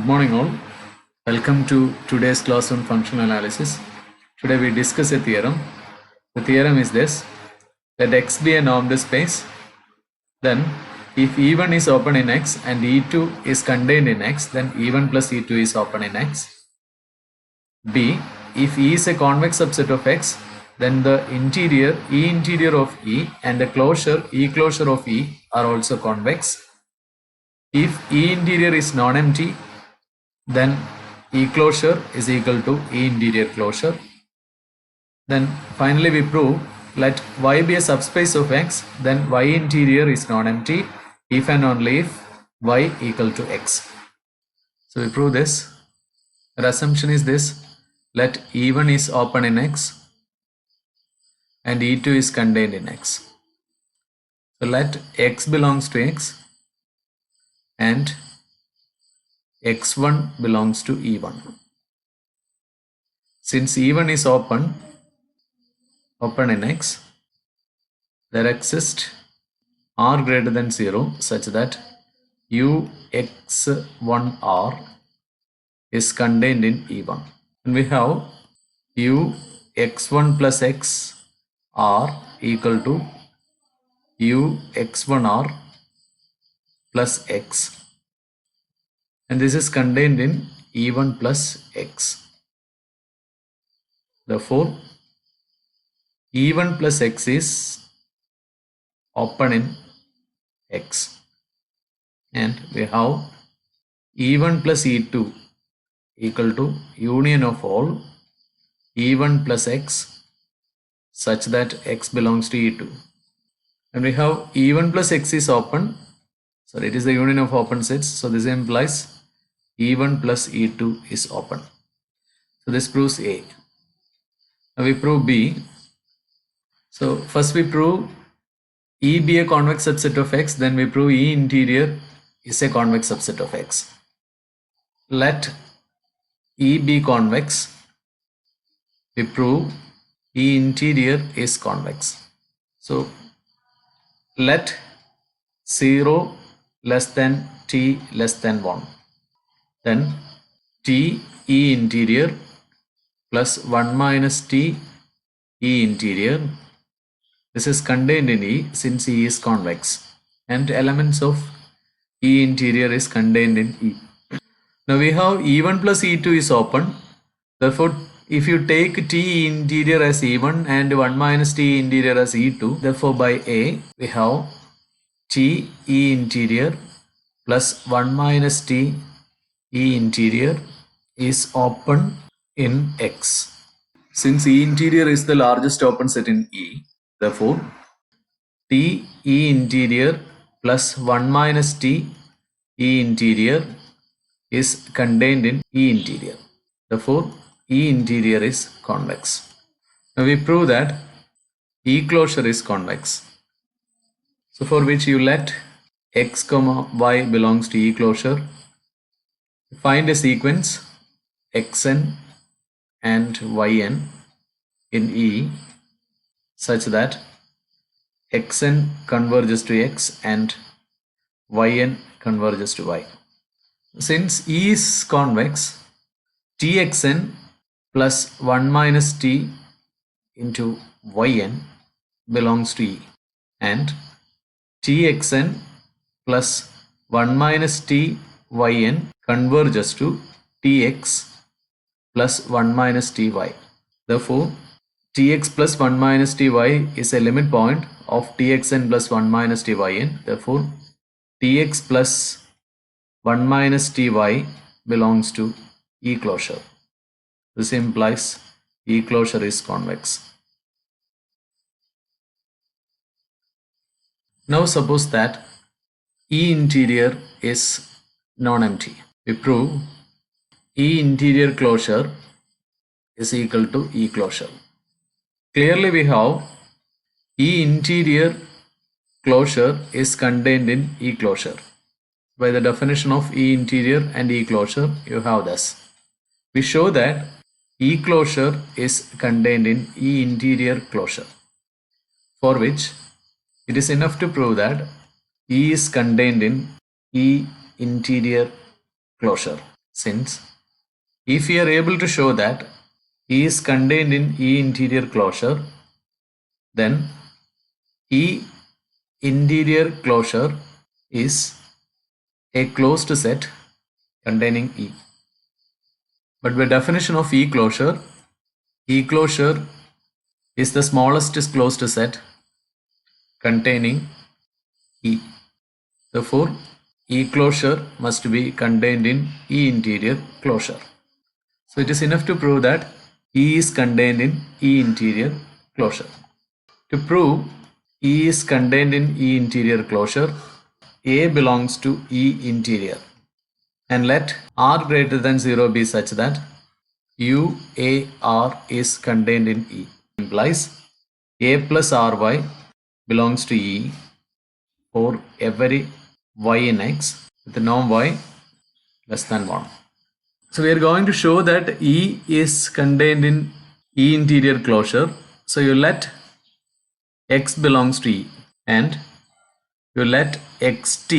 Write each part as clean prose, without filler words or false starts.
morning all. Welcome to today's class on functional analysis. Today we discuss a theorem. The theorem is this: let X be a normed space. Then if E1 is open in X and E2 is contained in X, then E1 plus E2 is open in X. B, if E is a convex subset of X, then the interior E interior of E and the closure E closure of E are also convex. If E interior is non-empty, then E closure is equal to E interior closure. Then finally we prove, let Y be a subspace of X, then Y interior is non-empty if and only if Y equal to X. So we prove this. Our assumption is this: let E1 is open in X and E2 is contained in X. So let X belongs to X and X1 belongs to E1. Since E1 is open in X, there exists R greater than 0 such that Ux1R is contained in E1. And we have Ux1 plus X R equal to Ux1R plus X. And this is contained in E1 plus X. Therefore, E1 plus X is open in X. And we have E1 plus E2 equal to union of all E1 plus X such that X belongs to E2. And we have E1 plus X is open. So it is the union of open sets. So this implies E1 plus E2 is open. So this proves A. Now we prove B. So first we prove E be a convex subset of X, then we prove E interior is a convex subset of X. Let E be convex, we prove E interior is convex. So let 0 less than T less than 1. Then T E interior plus 1 minus T E interior. This is contained in E since E is convex, and elements of E interior is contained in E. Now we have E1 plus E2 is open. Therefore, if you take T interior as E1 and 1 minus T interior as E2, therefore by A we have T E interior plus 1 minus T E interior is open in X. Since E interior is the largest open set in E, therefore T E interior plus 1 minus T E interior is contained in E interior. Therefore E interior is convex. Now we prove that E closure is convex. So for which you let X comma Y belongs to E closure. Find a sequence Xn and Yn in E such that Xn converges to X and Yn converges to Y. Since E is convex, Txn plus 1 minus T into Yn belongs to E, and Txn plus 1 minus T Yn converges to Tx plus 1 minus Ty. Therefore, Tx plus 1 minus Ty is a limit point of Txn plus 1 minus Tyn. Therefore, Tx plus 1 minus Ty belongs to E closure. This implies E closure is convex. Now suppose that E interior is non-empty. We prove E interior closure is equal to E closure. Clearly we have E interior closure is contained in E closure. By the definition of E interior and E closure, you have this. We show that E closure is contained in E interior closure, for which it is enough to prove that E is contained in E interior closure. since if we are able to show that E is contained in E interior closure, then E interior closure is a closed set containing E. But by definition of E closure is the smallest closed set containing E. Therefore, E closure must be contained in E interior closure. So it is enough to prove that E is contained in E interior closure. To prove E is contained in E interior closure, A belongs to E interior, and let R greater than 0 be such that UAR is contained in E. Implies A plus RY belongs to E for every Y in X with the norm Y less than 1. So we are going to show that E is contained in E interior closure. So you let X belongs to E and you let xt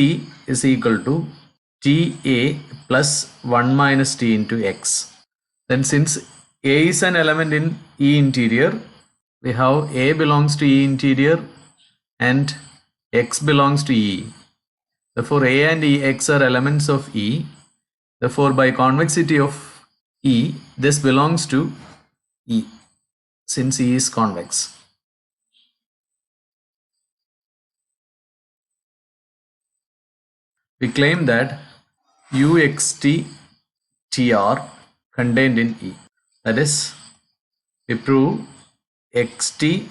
is equal to TA plus 1 minus T into X. Then since A is an element in E interior, we have A belongs to E interior and X belongs to E. Therefore, A and X are elements of E. Therefore, by convexity of E, this belongs to E since E is convex. We claim that UXT TR contained in E. That is, we prove XT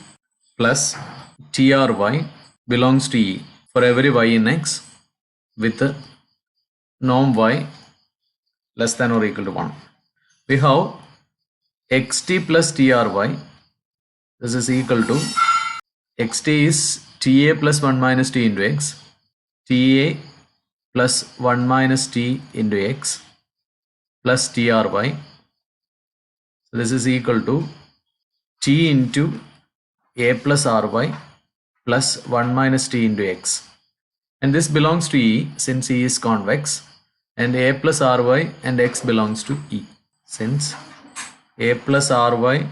plus TRY belongs to E for every Y in X with the norm Y less than or equal to 1. We have XT plus TRY. This is equal to XT is TA plus 1 minus T into X, TA plus 1 minus T into X plus TRY. So this is equal to T into A plus RY plus 1 minus T into X. And this belongs to E since E is convex, and A plus RY and X belongs to E. Since A plus RY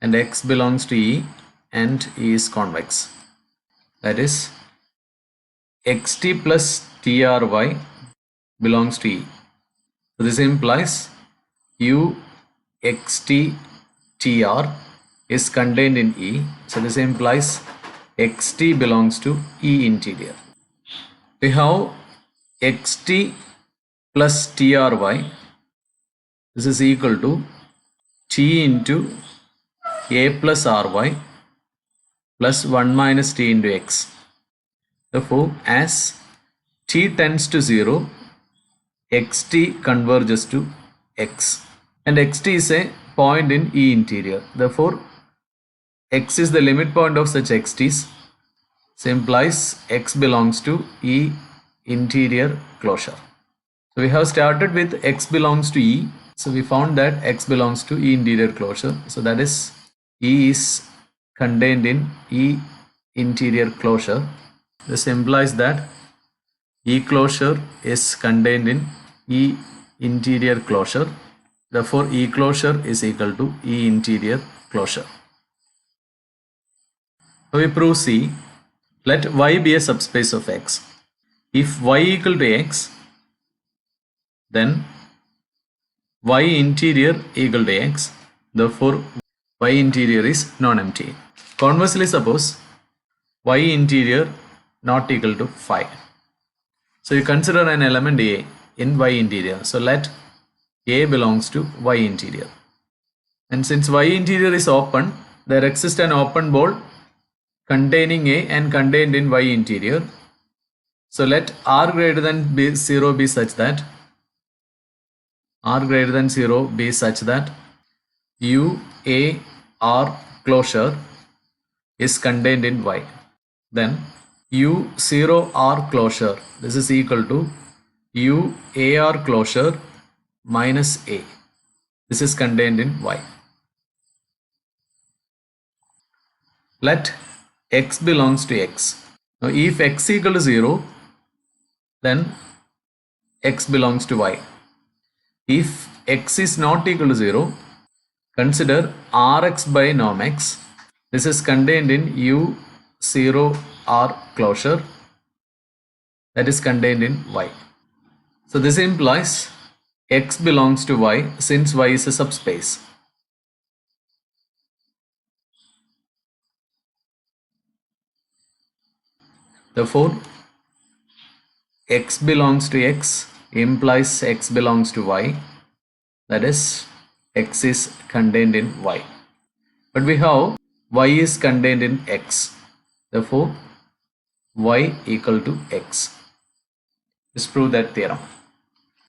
and X belongs to E and E is convex. That is, XT plus TRY belongs to E. So this implies UXT-TR is contained in E. So this implies XT belongs to E interior. We have XT plus TRY. This is equal to T into A plus RY plus 1 minus T into X. Therefore, as T tends to 0, XT converges to X, and XT is a point in E interior. Therefore, X is the limit point of such XTs. This implies X belongs to E interior closure. So we have started with X belongs to E. So we found that X belongs to E interior closure. So that is, E is contained in E interior closure. This implies that E closure is contained in E interior closure. Therefore, E closure is equal to E interior closure. So we prove C. Let Y be a subspace of X. If Y equal to X, then Y interior equal to X. Therefore, Y interior is non-empty. Conversely, suppose Y interior not equal to 5. So you consider an element A in Y interior. So let A belongs to Y interior. And since Y interior is open, there exists an open ball containing A and contained in Y interior. So let R greater than 0 be such that UAR closure is contained in Y. Then U0R closure, this is equal to UAR closure minus A. This is contained in Y. Let X belongs to X. Now if X equal to 0, then X belongs to Y. If x is not equal to 0, consider Rx by norm x. This is contained in U0R closure, that is contained in Y. So this implies x belongs to Y since Y is a subspace. Therefore, x belongs to x implies x belongs to Y, that is x is contained in Y. But we have Y is contained in x, therefore Y equal to x. Let's prove that theorem.